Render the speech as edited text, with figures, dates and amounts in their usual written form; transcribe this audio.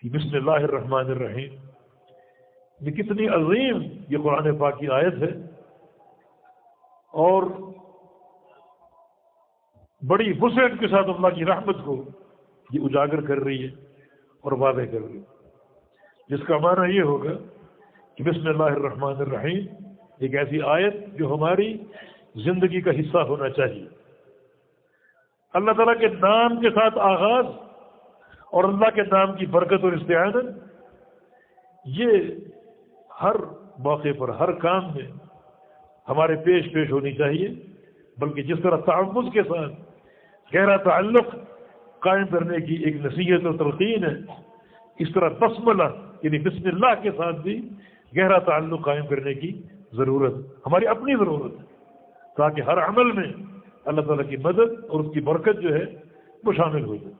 کہ بسم اللہ الرحمن الرحیم، یہ کتنی عظیم یہ قرآن پاک کی آیت ہے، اور بڑی وسعت کے ساتھ اللہ کی رحمت کو یہ اجاگر کر رہی ہے اور واضح کر رہی ہے، جس کا معنی یہ ہوگا کہ بسم اللہ الرحمن الرحیم ایک ایسی آیت جو ہماری زندگی کا حصہ ہونا چاہیے۔ اللہ تعالیٰ کے نام کے ساتھ آغاز اور اللہ کے نام کی برکت اور استعانت، یہ ہر موقع پر ہر کام میں ہمارے پیش ہونی چاہیے، بلکہ جس طرح تعوذ کے ساتھ گہرا تعلق قائم کرنے کی ایک نصیحت اور تلقین ہے، اس طرح بسملہ یعنی بسم اللہ کے ساتھ بھی گہرا تعلق قائم کرنے کی ضرورت، ہماری اپنی ضرورت ہے، تاکہ ہر عمل میں اللہ تعالیٰ کی مدد اور اس کی برکت جو ہے وہ شامل ہو جائے۔